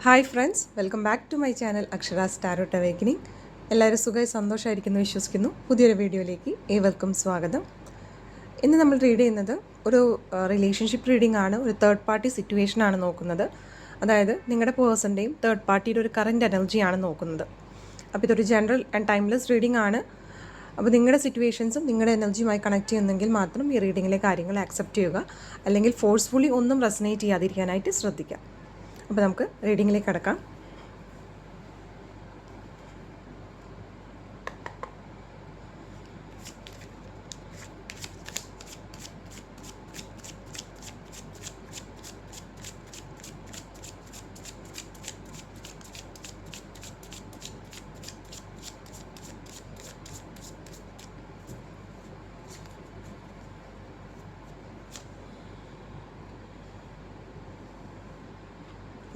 Hi friends, welcome back to my channel Akshara's tarot awakening. എല്ലാവരും സുഖമായി സന്തോഷമായിരിക്കുന്നു വിശ്വസിക്കുന്നു. പുതിയൊരു വീഡിയോയിലേക്ക് ഏവർക്കും സ്വാഗതം. ഇന്ന് നമ്മൾ റീഡ് ചെയ്യുന്നത് ഒരു റിലേഷൻഷിപ്പ് റീഡിംഗ് ആണ്. ഒരു തേർഡ് പാർട്ടി സിറ്റുവേഷൻ ആണ് നോക്കുന്നത്. അതായത് നിങ്ങളുടെ പേഴ്സൻ്റെയും തേർഡ് പാർട്ടിയുടെ ഒരു കറൻറ്റ് എനർജിയാണ് നോക്കുന്നത്. അപ്പോൾ ഇതൊരു ജനറൽ ആൻഡ് ടൈംലെസ് റീഡിംഗ് ആണ്. അപ്പോൾ നിങ്ങളുടെ സിറ്റുവേഷൻസും നിങ്ങളുടെ എനർജിയുമായി കണക്ട് ചെയ്യുന്നെങ്കിൽ മാത്രം ഈ റീഡിങ്ങിലെ കാര്യങ്ങൾ ആക്സെപ്റ്റ് ചെയ്യുക. അല്ലെങ്കിൽ ഫോഴ്സ്ഫുള്ളി ഒന്നും റെസനേറ്റ് ചെയ്യാതിരിക്കാനായിട്ട് ശ്രദ്ധിക്കാം. അപ്പോൾ നമുക്ക് റീഡിങ്ങിലേക്ക് കടക്കാം.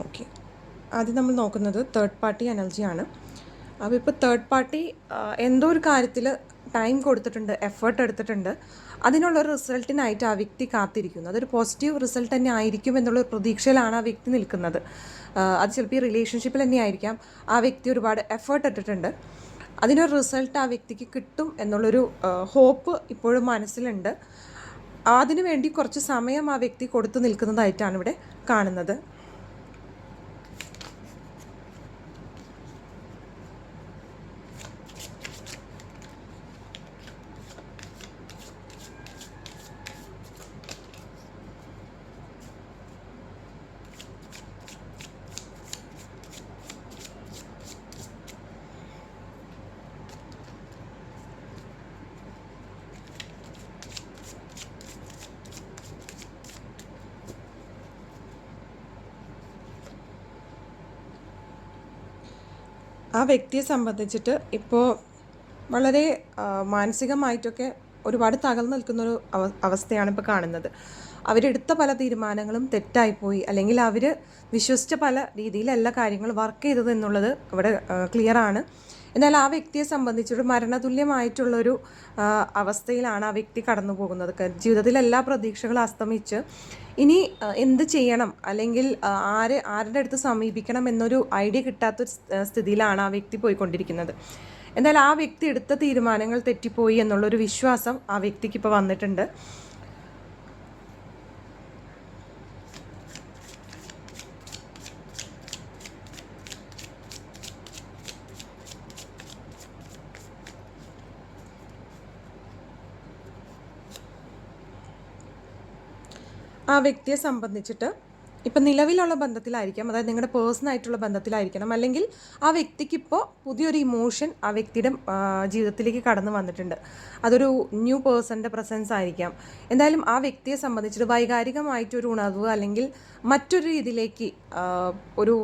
ഓക്കെ, ആദ്യം നമ്മൾ നോക്കുന്നത് തേർഡ് പാർട്ടി എനർജിയാണ്. അപ്പോൾ ഇപ്പോൾ തേർഡ് പാർട്ടി എന്തോ ഒരു കാര്യത്തിൽ ടൈം കൊടുത്തിട്ടുണ്ട്, എഫേർട്ട് എടുത്തിട്ടുണ്ട്. അതിനുള്ളൊരു റിസൾട്ടിനായിട്ട് ആ വ്യക്തി കാത്തിരിക്കുന്നു. അതൊരു പോസിറ്റീവ് റിസൾട്ട് തന്നെ ആയിരിക്കും എന്നുള്ളൊരു പ്രതീക്ഷയിലാണ് ആ വ്യക്തി നിൽക്കുന്നത്. അത് ചിലപ്പോൾ ഈ റിലേഷൻഷിപ്പിൽ തന്നെ ആയിരിക്കാം. ആ വ്യക്തി ഒരുപാട് എഫേർട്ട് ഇട്ടിട്ടുണ്ട്. അതിനൊരു റിസൾട്ട് ആ വ്യക്തിക്ക് കിട്ടും എന്നുള്ളൊരു ഹോപ്പ് ഇപ്പോഴും മനസ്സിലുണ്ട്. അതിനു വേണ്ടി കുറച്ച് സമയം ആ വ്യക്തി കൊടുത്തു നിൽക്കുന്നതായിട്ടാണ് ഇവിടെ കാണുന്നത്. ആ വ്യക്തിയെ സംബന്ധിച്ചിട്ട് ഇപ്പോൾ വളരെ മാനസികമായിട്ടൊക്കെ ഒരുപാട് തകർന്നു നിൽക്കുന്നൊരു അവസ്ഥയാണ് ഇപ്പോൾ കാണുന്നത്. അവരെടുത്ത പല തീരുമാനങ്ങളും തെറ്റായിപ്പോയി, അല്ലെങ്കിൽ അവർ വിശ്വസിച്ച പല രീതിയിലല്ല കാര്യങ്ങൾ വർക്ക് ചെയ്തത് എന്നുള്ളത് ഇവിടെ ക്ലിയറാണ്. എന്നാൽ ആ വ്യക്തിയെ സംബന്ധിച്ചൊരു മരണതുല്യമായിട്ടുള്ളൊരു അവസ്ഥയിലാണ് ആ വ്യക്തി കടന്നു പോകുന്നത്. ജീവിതത്തിൽ എല്ലാ പ്രതീക്ഷകളും അസ്തമിച്ച് ഇനി എന്ത് ചെയ്യണം, അല്ലെങ്കിൽ ആരുടെ അടുത്ത് സമീപിക്കണം എന്നൊരു ഐഡിയ കിട്ടാത്തൊരു സ്ഥിതിയിലാണ് ആ വ്യക്തി പോയിക്കൊണ്ടിരിക്കുന്നത്. എന്നാൽ ആ വ്യക്തി എടുത്ത തീരുമാനങ്ങൾ തെറ്റിപ്പോയി എന്നുള്ളൊരു വിശ്വാസം ആ വ്യക്തിക്ക് ഇപ്പോൾ വന്നിട്ടുണ്ട്. ആ വ്യക്തിയെ സംബന്ധിച്ചിട്ട് ഇപ്പം നിലവിലുള്ള ബന്ധത്തിലായിരിക്കാം, അതായത് നിങ്ങളുടെ പേഴ്സണായിട്ടുള്ള ബന്ധത്തിലായിരിക്കണം, അല്ലെങ്കിൽ ആ വ്യക്തിക്കിപ്പോൾ പുതിയൊരു ഇമോഷൻ ആ വ്യക്തിയുടെ ജീവിതത്തിലേക്ക് കടന്നു വന്നിട്ടുണ്ട്. അതൊരു ന്യൂ പേഴ്സൻ്റെ പ്രസൻസ് ആയിരിക്കാം. എന്തായാലും ആ വ്യക്തിയെ സംബന്ധിച്ചിട്ട് വൈകാരികമായിട്ടൊരു ഉണർവ്, അല്ലെങ്കിൽ മറ്റൊരു രീതിയിലേക്ക് ഒരു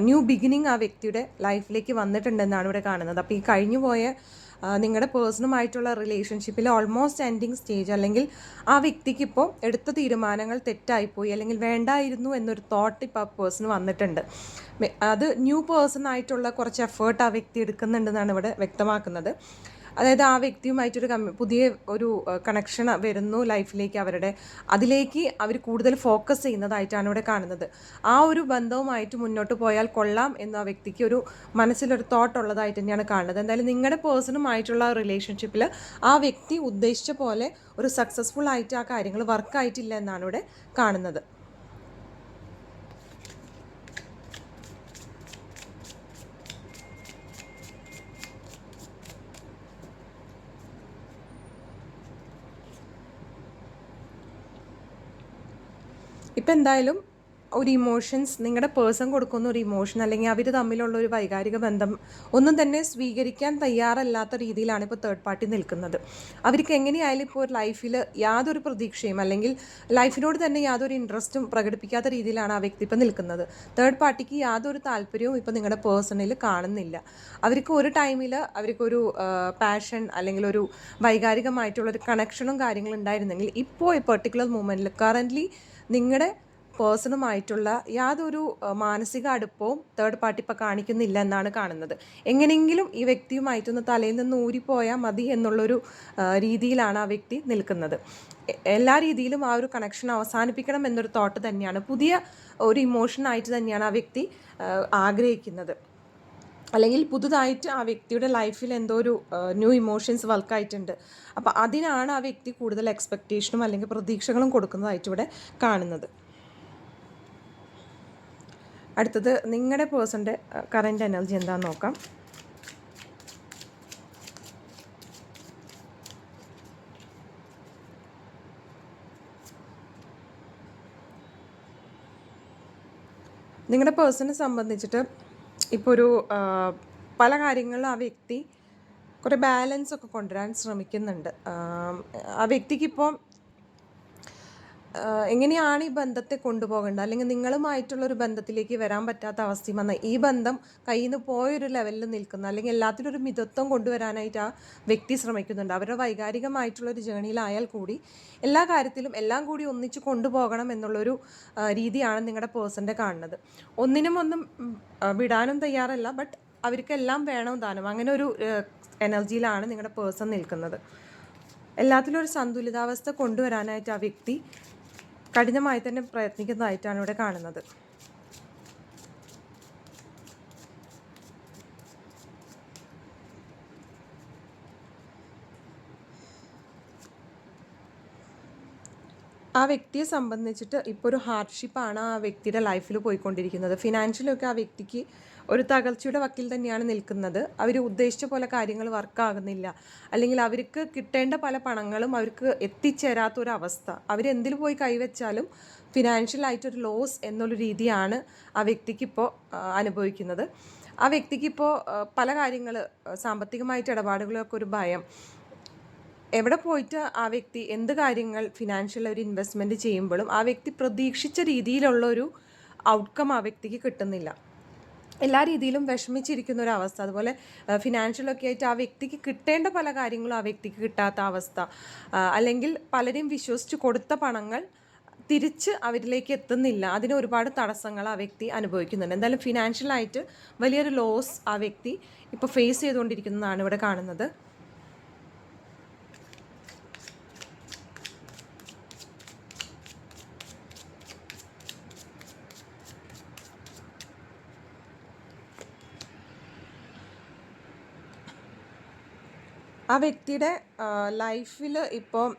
ന്യൂ ബിഗിനിങ് ആ വ്യക്തിയുടെ ലൈഫിലേക്ക് വന്നിട്ടുണ്ടെന്നാണ് ഇവിടെ കാണുന്നത്. അപ്പോൾ ഈ കഴിഞ്ഞു പോയ നിങ്ങളുടെ പേഴ്സണുമായിട്ടുള്ള റിലേഷൻഷിപ്പിൽ ഓൾമോസ്റ്റ് എൻഡിങ് സ്റ്റേജ്, അല്ലെങ്കിൽ ആ വ്യക്തിക്ക് ഇപ്പോൾ എടുത്ത തീരുമാനങ്ങൾ തെറ്റായിപ്പോയി, അല്ലെങ്കിൽ വേണ്ടായിരുന്നു എന്നൊരു തോട്ട് ഇപ്പോൾ ആ പേഴ്സൺ വന്നിട്ടുണ്ട്. അത് ന്യൂ പേഴ്സൺ ആയിട്ടുള്ള കുറച്ച് എഫേർട്ട് ആ വ്യക്തി എടുക്കുന്നുണ്ടെന്നാണ് ഇവിടെ വ്യക്തമാക്കുന്നത്. അതായത് ആ വ്യക്തിയുമായിട്ടൊരു പുതിയ ഒരു കണക്ഷൻ വരുന്നു ലൈഫിലേക്ക് അവരുടെ. അതിലേക്ക് അവർ കൂടുതൽ ഫോക്കസ് ചെയ്യുന്നതായിട്ടാണ് ഇവിടെ കാണുന്നത്. ആ ഒരു ബന്ധവുമായിട്ട് മുന്നോട്ട് പോയാൽ കൊള്ളാം എന്ന് ആ വ്യക്തിക്ക് ഒരു മനസ്സിലൊരു തോട്ട് ഉള്ളതായിട്ട് തന്നെയാണ് കാണുന്നത്. എന്തായാലും നിങ്ങളുടെ പേഴ്സണുമായിട്ടുള്ള റിലേഷൻഷിപ്പിൽ ആ വ്യക്തി ഉദ്ദേശിച്ച പോലെ ഒരു സക്സസ്ഫുൾ ആയിട്ട് ആ കാര്യങ്ങൾ വർക്കായിട്ടില്ല എന്നാണ് ഇവിടെ കാണുന്നത്. ഇപ്പം എന്തായാലും ഒരു ഇമോഷൻസ് നിങ്ങളുടെ പേഴ്സൺ കൊടുക്കുന്ന ഒരു ഇമോഷൻ, അല്ലെങ്കിൽ അവർ തമ്മിലുള്ള ഒരു വൈകാരിക ബന്ധം ഒന്നും തന്നെ സ്വീകരിക്കാൻ തയ്യാറല്ലാത്ത രീതിയിലാണ് ഇപ്പോൾ തേർഡ് പാർട്ടി നിൽക്കുന്നത്. അവർക്ക് എങ്ങനെയായാലും ഇപ്പോൾ ലൈഫിൽ യാതൊരു പ്രതീക്ഷയും, അല്ലെങ്കിൽ ലൈഫിനോട് തന്നെ യാതൊരു ഇൻട്രസ്റ്റും പ്രകടിപ്പിക്കാത്ത രീതിയിലാണ് ആ വ്യക്തി ഇപ്പോൾ നിൽക്കുന്നത്. തേർഡ് പാർട്ടിക്ക് യാതൊരു താല്പര്യവും ഇപ്പോൾ നിങ്ങളുടെ പേഴ്സണിൽ കാണുന്നില്ല. അവർക്ക് ഒരു ടൈമിൽ അവർക്കൊരു പാഷൻ, അല്ലെങ്കിൽ ഒരു വൈകാരികമായിട്ടുള്ളൊരു കണക്ഷനും കാര്യങ്ങളും ഉണ്ടായിരുന്നെങ്കിൽ ഇപ്പോൾ ഈ പെർട്ടിക്കുലർ മൂമെൻറ്റിൽ കറൻ്റ്ലി നിങ്ങളുടെ പേഴ്സണുമായിട്ടുള്ള യാതൊരു മാനസിക അടുപ്പവും തേർഡ് പാർട്ടി ഇപ്പോൾ കാണിക്കുന്നില്ല എന്നാണ് കാണുന്നത്. എങ്ങനെയെങ്കിലും ഈ വ്യക്തിയുമായിട്ടൊന്ന് തലയിൽ നിന്ന് ഊരിപ്പോയാൽ മതി എന്നുള്ളൊരു രീതിയിലാണ് ആ വ്യക്തി നിൽക്കുന്നത്. എല്ലാ രീതിയിലും ആ ഒരു കണക്ഷൻ അവസാനിപ്പിക്കണം എന്നൊരു തോട്ട് തന്നെയാണ്, പുതിയ ഒരു ഇമോഷനായിട്ട് തന്നെയാണ് ആ വ്യക്തി ആഗ്രഹിക്കുന്നത്. അല്ലെങ്കിൽ പുതുതായിട്ട് ആ വ്യക്തിയുടെ ലൈഫിൽ എന്തോ ഒരു ന്യൂ ഇമോഷൻസ് വർക്കായിട്ടുണ്ട്. അപ്പോൾ അതിനാണ് ആ വ്യക്തി കൂടുതൽ എക്സ്പെക്റ്റേഷനും അല്ലെങ്കിൽ പ്രതീക്ഷകളും കൊടുക്കുന്നതായിട്ട് ഇവിടെ കാണുന്നത്. അടുത്തത് നിങ്ങളുടെ പേഴ്സൻ്റെ കറൻറ്റ് എനർജി എന്താണെന്ന് നോക്കാം. നിങ്ങളുടെ പേഴ്സണെ സംബന്ധിച്ചിട്ട് ഇപ്പോൾ ഒരു പല കാര്യങ്ങളിലും ആ വ്യക്തി കുറേ ബാലൻസ് ഒക്കെ കൊണ്ടുവരാൻ ശ്രമിക്കുന്നുണ്ട്. ആ വ്യക്തിക്കിപ്പോൾ എങ്ങനെയാണ് ഈ ബന്ധത്തെ കൊണ്ടുപോകേണ്ടത്, അല്ലെങ്കിൽ നിങ്ങളുമായിട്ടുള്ളൊരു ബന്ധത്തിലേക്ക് വരാൻ പറ്റാത്ത അവസ്ഥയും വന്ന ഈ ബന്ധം കയ്യിൽ നിന്ന് പോയൊരു ലെവലിൽ നിൽക്കുന്ന, അല്ലെങ്കിൽ എല്ലാത്തിലും ഒരു മിതത്വം കൊണ്ടുവരാനായിട്ട് ആ വ്യക്തി ശ്രമിക്കുന്നുണ്ട്. അവരുടെ വൈകാരികമായിട്ടുള്ളൊരു ജേണിയിലായാൽ കൂടി എല്ലാ കാര്യത്തിലും എല്ലാം കൂടി ഒന്നിച്ച് കൊണ്ടുപോകണം എന്നുള്ളൊരു രീതിയാണ് നിങ്ങളുടെ പേഴ്സൻ്റെ കാണുന്നത്. ഒന്നിനും ഒന്നും വിടാനും തയ്യാറല്ല, ബട്ട് അവർക്കെല്ലാം വേണം താനും, അങ്ങനെ ഒരു എനർജിയിലാണ് നിങ്ങളുടെ പേഴ്സൺ നിൽക്കുന്നത്. എല്ലാത്തിലും ഒരു സന്തുലിതാവസ്ഥ കൊണ്ടുവരാനായിട്ട് ആ വ്യക്തി കഠിനമായി തന്നെ പ്രയത്നിക്കുന്നതായിട്ടാണ് ഇവിടെ കാണുന്നത്. ആ വ്യക്തിയെ സംബന്ധിച്ചിട്ട് ഇപ്പോൾ ഒരു ഹാർഡ്ഷിപ്പാണ് ആ വ്യക്തിയുടെ ലൈഫിൽ പോയിക്കൊണ്ടിരിക്കുന്നത്. ഫിനാൻഷ്യലൊക്കെ ആ വ്യക്തിക്ക് ഒരു തകർച്ചയുടെ വക്കിൽ തന്നെയാണ് നിൽക്കുന്നത്. അവർ ഉദ്ദേശിച്ച പോലെ കാര്യങ്ങൾ വർക്കാകുന്നില്ല, അല്ലെങ്കിൽ അവർക്ക് കിട്ടേണ്ട പല പണങ്ങളും അവർക്ക് എത്തിച്ചേരാത്തൊരവസ്ഥ. അവരെന്തിൽ പോയി കൈവച്ചാലും ഫിനാൻഷ്യലായിട്ടൊരു ലോസ് എന്നുള്ള രീതിയാണ് ആ വ്യക്തിക്കിപ്പോൾ അനുഭവിക്കുന്നത്. ആ വ്യക്തിക്കിപ്പോൾ പല കാര്യങ്ങൾ, സാമ്പത്തികമായിട്ട് ഇടപാടുകളൊക്കെ ഒരു ഭയം, എവിടെ പോയിട്ട് ആ വ്യക്തി എന്ത് കാര്യങ്ങൾ ഫിനാൻഷ്യൽ ഒരു ഇൻവെസ്റ്റ്മെൻറ്റ് ചെയ്യുമ്പോഴും ആ വ്യക്തി പ്രതീക്ഷിച്ച രീതിയിലുള്ളൊരു ഔട്ട്കം ആ വ്യക്തിക്ക് കിട്ടുന്നില്ല. എല്ലാ രീതിയിലും വിഷമിച്ചിരിക്കുന്ന ഒരു അവസ്ഥ. അതുപോലെ ഫിനാൻഷ്യലൊക്കെ ആയിട്ട് ആ വ്യക്തിക്ക് കിട്ടേണ്ട പല കാര്യങ്ങളും ആ വ്യക്തിക്ക് കിട്ടാത്ത അവസ്ഥ, അല്ലെങ്കിൽ പലരും വിശ്വസിച്ച് കൊടുത്ത പണങ്ങൾ തിരിച്ച് അവരിലേക്ക് എത്തുന്നില്ല. അതിന് ഒരുപാട് തടസ്സങ്ങൾ ആ വ്യക്തി അനുഭവിക്കുന്നുണ്ട്. എന്തായാലും ഫിനാൻഷ്യലായിട്ട് വലിയൊരു ലോസ് ആ വ്യക്തി ഇപ്പോൾ ഫേസ് ചെയ്തുകൊണ്ടിരിക്കുന്നതാണ് ഇവിടെ കാണുന്നത്. ആ വ്യക്തിയുടെ ലൈഫിൽ ഇപ്പോൾ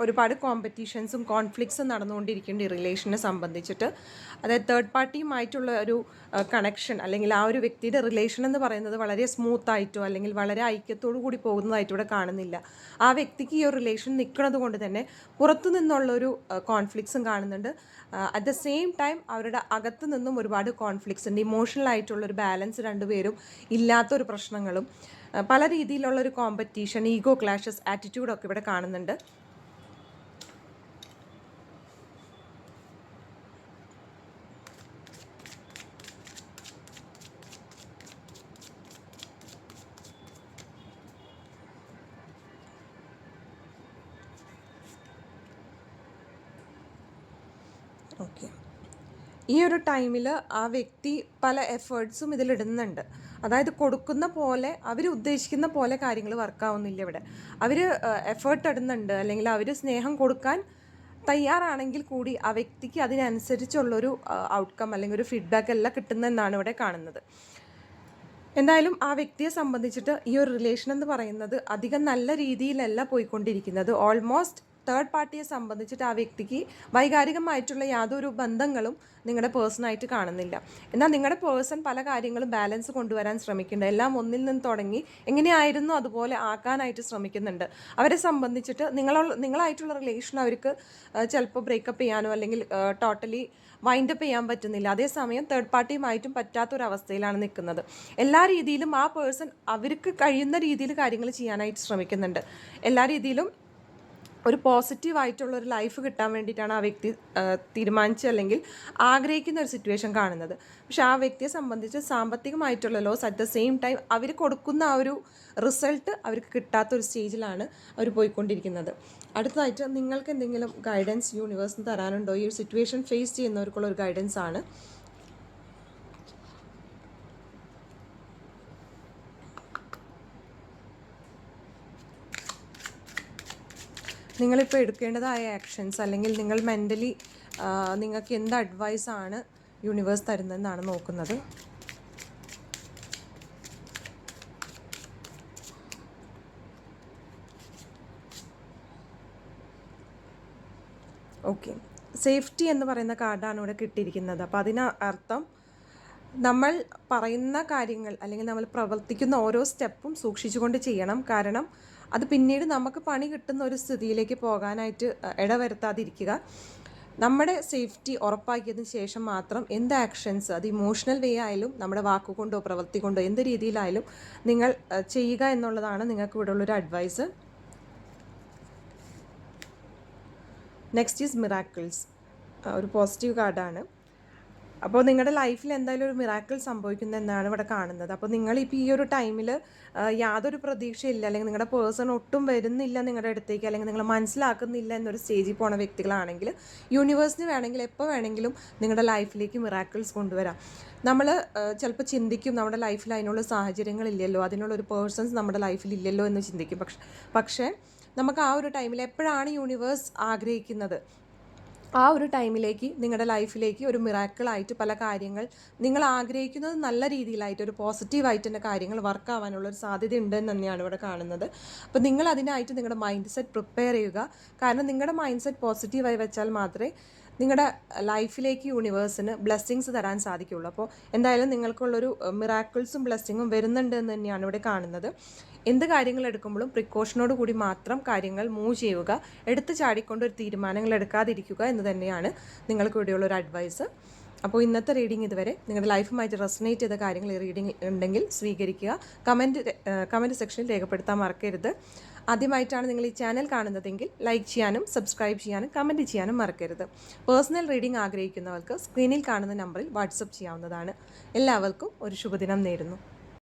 ഒരുപാട് കോമ്പറ്റീഷൻസും കോൺഫ്ലിക്ട്സും നടന്നുകൊണ്ടിരിക്കേണ്ട ഈ റിലേഷനെ സംബന്ധിച്ചിട്ട്, അതായത് തേർഡ് പാർട്ടിയുമായിട്ടുള്ള ഒരു കണക്ഷൻ, അല്ലെങ്കിൽ ആ ഒരു വ്യക്തിയുടെ റിലേഷൻ എന്ന് പറയുന്നത് വളരെ സ്മൂത്തായിട്ടോ അല്ലെങ്കിൽ വളരെ ഐക്യത്തോടു കൂടി പോകുന്നതായിട്ടോ ഇവിടെ കാണുന്നില്ല. ആ വ്യക്തിക്ക് ഈ ഒരു റിലേഷൻ നിൽക്കുന്നത് കൊണ്ട് തന്നെ പുറത്തു നിന്നുള്ളൊരു കോൺഫ്ലിക്ട്സും കാണുന്നുണ്ട്. അറ്റ് ദ സെയിം ടൈം അവരുടെ അകത്തു നിന്നും ഒരുപാട് കോൺഫ്ലിക്ട്സ് ഉണ്ട്. ഇമോഷണലായിട്ടുള്ളൊരു ബാലൻസ് രണ്ടുപേരും ഇല്ലാത്തൊരു പ്രശ്നങ്ങളും, പല രീതിയിലുള്ളൊരു കോമ്പറ്റീഷൻ, ഈഗോ ക്ലാഷസ്, ആറ്റിറ്റ്യൂഡൊക്കെ ഇവിടെ കാണുന്നുണ്ട്. ഓക്കെ, ഈ ഒരു ടൈമിൽ ആ വ്യക്തി പല എഫേർട്സും ഇതിലിടുന്നുണ്ട്. അതായത് കൊടുക്കുന്ന പോലെ, അവർ ഉദ്ദേശിക്കുന്ന പോലെ കാര്യങ്ങൾ വർക്കാവുന്നില്ല ഇവിടെ. അവർ എഫേർട്ട് ഇടുന്നുണ്ട്, അല്ലെങ്കിൽ അവർ സ്നേഹം കൊടുക്കാൻ തയ്യാറാണെങ്കിൽ കൂടി ആ വ്യക്തിക്ക് അതിനനുസരിച്ചുള്ളൊരു ഔട്ട്കം അല്ലെങ്കിൽ ഒരു ഫീഡ്ബാക്ക് എല്ലാം കിട്ടുന്നതെന്നാണ് ഇവിടെ കാണുന്നത്. എന്തായാലും ആ വ്യക്തിയെ സംബന്ധിച്ചിട്ട് ഈ ഒരു റിലേഷൻ എന്ന് പറയുന്നത് അധികം നല്ല രീതിയിലല്ല പോയിക്കൊണ്ടിരിക്കുന്നത്. ഓൾമോസ്റ്റ് തേർഡ് പാർട്ടിയെ സംബന്ധിച്ചിട്ട് ആ വ്യക്തിക്ക് വൈകാരികമായിട്ടുള്ള യാതൊരു ബന്ധങ്ങളും നിങ്ങളുടെ പേഴ്സണായിട്ട് കാണുന്നില്ല. എന്നാൽ നിങ്ങളുടെ പേഴ്സൺ പല കാര്യങ്ങളും ബാലൻസ് കൊണ്ടുവരാൻ ശ്രമിക്കുന്നുണ്ട്. എല്ലാം ഒന്നിൽ നിന്ന് തുടങ്ങി എങ്ങനെയായിരുന്നു അതുപോലെ ആക്കാനായിട്ട് ശ്രമിക്കുന്നുണ്ട്. അവരെ സംബന്ധിച്ചിട്ട് നിങ്ങളായിട്ടുള്ള റിലേഷൻ അവർക്ക് ചിലപ്പോൾ ബ്രേക്കപ്പ് ചെയ്യാനോ അല്ലെങ്കിൽ ടോട്ടലി വൈൻഡപ്പ് ചെയ്യാൻ പറ്റുന്നില്ല. അതേസമയം തേർഡ് പാർട്ടിയുമായിട്ടും പറ്റാത്തൊരവസ്ഥയിലാണ് നിൽക്കുന്നത്. എല്ലാ രീതിയിലും ആ പേഴ്സൺ അവർക്ക് കഴിയുന്ന രീതിയിൽ കാര്യങ്ങൾ ചെയ്യാനായിട്ട് ശ്രമിക്കുന്നുണ്ട്. എല്ലാ രീതിയിലും ഒരു പോസിറ്റീവായിട്ടുള്ളൊരു ലൈഫ് കിട്ടാൻ വേണ്ടിയിട്ടാണ് ആ വ്യക്തി തീരുമാനിച്ച് അല്ലെങ്കിൽ ആഗ്രഹിക്കുന്ന ഒരു സിറ്റുവേഷൻ കാണുന്നത്. പക്ഷേ ആ വ്യക്തിയെ സംബന്ധിച്ച് സാമ്പത്തികമായിട്ടുള്ള loss at the same time അവർ കൊടുക്കുന്ന ആ ഒരു റിസൾട്ട് അവർക്ക് കിട്ടാത്തൊരു സ്റ്റേജിലാണ് അവർ പോയിക്കൊണ്ടിരിക്കുന്നത്. അടുത്തതായിട്ട് നിങ്ങൾക്ക് എന്തെങ്കിലും ഗൈഡൻസ് യൂണിവേഴ്സിന് തരാനുണ്ടോ? ഈ ഒരു സിറ്റുവേഷൻ ഫേസ് ചെയ്യുന്നവർക്കുള്ള ഒരു ഗൈഡൻസ് ആണ്. നിങ്ങളിപ്പോൾ എടുക്കേണ്ടതായ ആക്ഷൻസ് അല്ലെങ്കിൽ നിങ്ങൾ മെൻ്റലി നിങ്ങൾക്ക് എന്ത് അഡ്വൈസാണ് യൂണിവേഴ്സ് തരുന്നതെന്നാണ് നോക്കുന്നത്. ഓക്കെ, സേഫ്റ്റി എന്ന് പറയുന്ന കാർഡാണ് ഇവിടെ കിട്ടിയിരിക്കുന്നത്. അപ്പോൾ അതിന് അർത്ഥം നമ്മൾ പറയുന്ന കാര്യങ്ങൾ അല്ലെങ്കിൽ നമ്മൾ പ്രവർത്തിക്കുന്ന ഓരോ സ്റ്റെപ്പും സൂക്ഷിച്ചുകൊണ്ട് ചെയ്യണം. കാരണം അത് പിന്നീട് നമുക്ക് പണി കിട്ടുന്ന ഒരു സ്ഥിതിയിലേക്ക് പോകാനായിട്ട് ഇടവരുത്താതിരിക്കുക. നമ്മുടെ സേഫ്റ്റി ഉറപ്പാക്കിയതിന് ശേഷം മാത്രം എന്ത് ആക്ഷൻസ്, അത് ഇമോഷണൽ വേ ആയാലും നമ്മുടെ വാക്കുകൊണ്ടോ പ്രവൃത്തി കൊണ്ടോ എന്ത് രീതിയിലായാലും നിങ്ങൾ ചെയ്യുക എന്നുള്ളതാണ് നിങ്ങൾക്ക് ഇവിടെ ഉള്ളൊരു അഡ്വൈസ്. നെക്സ്റ്റ് ഈസ് മിറാക്കിൾസ്, ഒരു പോസിറ്റീവ് കാർഡാണ്. അപ്പോൾ നിങ്ങളുടെ ലൈഫിൽ എന്തായാലും ഒരു മിറാക്കിൾ സംഭവിക്കുന്നതെന്നാണ് ഇവിടെ കാണുന്നത്. അപ്പോൾ നിങ്ങളിപ്പോൾ ഈ ഒരു ടൈമിൽ യാതൊരു പ്രതീക്ഷയില്ല, അല്ലെങ്കിൽ നിങ്ങളുടെ പേഴ്സൺ ഒട്ടും വരുന്നില്ല നിങ്ങളുടെ അടുത്തേക്ക്, അല്ലെങ്കിൽ നിങ്ങൾ മനസ്സിലാക്കുന്നില്ല എന്നൊരു സ്റ്റേജിൽ പോണ വ്യക്തികളാണെങ്കിൽ യൂണിവേഴ്സിന് വേണമെങ്കിൽ എപ്പോൾ വേണമെങ്കിലും നിങ്ങളുടെ ലൈഫിലേക്ക് മിറാക്കിൾസ് കൊണ്ടുവരാം. നമ്മൾ ചിലപ്പോൾ ചിന്തിക്കും നമ്മുടെ ലൈഫിൽ അതിനുള്ള സാഹചര്യങ്ങളില്ലല്ലോ, അതിനുള്ളൊരു പേഴ്സൺസ് നമ്മുടെ ലൈഫിൽ ഇല്ലല്ലോ എന്ന് ചിന്തിക്കും. പക്ഷേ നമുക്ക് ആ ഒരു ടൈമിൽ എപ്പോഴാണ് യൂണിവേഴ്സ് ആഗ്രഹിക്കുന്നത്, ആ ഒരു ടൈമിലേക്ക് നിങ്ങളുടെ ലൈഫിലേക്ക് ഒരു മിറാക്കിളായിട്ട് പല കാര്യങ്ങൾ നിങ്ങൾ ആഗ്രഹിക്കുന്നത് നല്ല രീതിയിലായിട്ട് ഒരു പോസിറ്റീവായിട്ട് തന്നെ കാര്യങ്ങൾ വർക്ക് ആവാനുള്ളൊരു സാധ്യത ഉണ്ടെന്ന് തന്നെയാണ് ഇവിടെ കാണുന്നത്. അപ്പോൾ നിങ്ങൾ അതിനായിട്ട് നിങ്ങളുടെ മൈൻഡ് സെറ്റ് പ്രിപ്പയർ ചെയ്യുക. കാരണം നിങ്ങളുടെ മൈൻഡ് സെറ്റ് പോസിറ്റീവായി വെച്ചാൽ മാത്രമേ നിങ്ങളുടെ ലൈഫിലേക്ക് യൂണിവേഴ്സിന് ബ്ലെസ്സിങ്സ് തരാൻ സാധിക്കുകയുള്ളൂ. അപ്പോൾ എന്തായാലും നിങ്ങൾക്കുള്ളൊരു മിറാക്കിൾസും ബ്ലെസ്സിങ്ങും വരുന്നുണ്ട് എന്ന് തന്നെയാണ് ഇവിടെ കാണുന്നത്. എന്ത് കാര്യങ്ങൾ എടുക്കുമ്പോഴും പ്രിക്കോഷനോട് കൂടി മാത്രം കാര്യങ്ങൾ മൂവ് ചെയ്യുക. എടുത്ത് ചാടിക്കൊണ്ട് ഒരു തീരുമാനങ്ങൾ എടുക്കാതിരിക്കുക എന്ന് തന്നെയാണ് നിങ്ങൾക്ക് ഇവിടെയുള്ളൊരു അഡ്വൈസ്. അപ്പോൾ ഇന്നത്തെ റീഡിംഗ് ഇതുവരെ നിങ്ങളുടെ ലൈഫുമായിട്ട് റെസനേറ്റ് ചെയ്ത കാര്യങ്ങൾ ഈ റീഡിംഗ് ഉണ്ടെങ്കിൽ സ്വീകരിക്കുക. കമൻറ്റ് സെക്ഷനിൽ രേഖപ്പെടുത്താൻ മറക്കരുത്. ആദ്യമായിട്ടാണ് നിങ്ങൾ ഈ ചാനൽ കാണുന്നതെങ്കിൽ ലൈക്ക് ചെയ്യാനും സബ്സ്ക്രൈബ് ചെയ്യാനും കമൻറ്റ് ചെയ്യാനും മറക്കരുത്. പേഴ്സണൽ റീഡിംഗ് ആഗ്രഹിക്കുന്നവർക്ക് സ്ക്രീനിൽ കാണുന്ന നമ്പറിൽ വാട്സപ്പ് ചെയ്യാവുന്നതാണ്. എല്ലാവർക്കും ഒരു ശുഭദിനം നേരുന്നു.